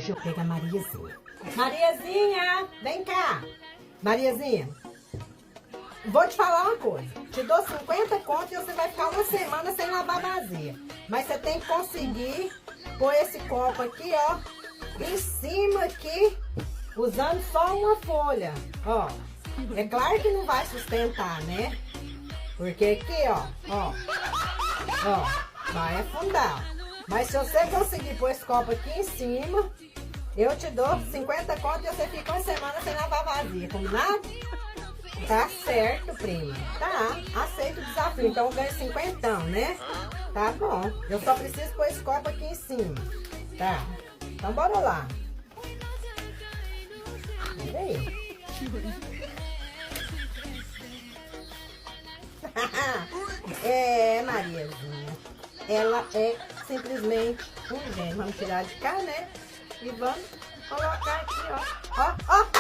Hoje eu pego a Mariazinha. Mariazinha, vem cá. Mariazinha, vou te falar uma coisa. Te dou 50 conto e você vai ficar uma semana sem lavar vazia. Mas você tem que conseguir pôr esse copo aqui, ó, em cima aqui, usando só uma folha, ó. É claro que não vai sustentar, né? Porque aqui, ó, vai afundar. Mas se você conseguir pôr esse copo aqui em cima, eu te dou 50 conto e você fica uma semana sem lavar vazia, combinado? Tá certo, prima. Tá, aceito o desafio. Então eu ganho 50, né? Tá bom. Eu só preciso pôr esse copo aqui em cima. Tá. Então bora lá. Olha aí. É, Mariazinha. Ela é simplesmente um gênio. Vamos tirar de cá, né? E vamos colocar aqui, ó. Ó, ó.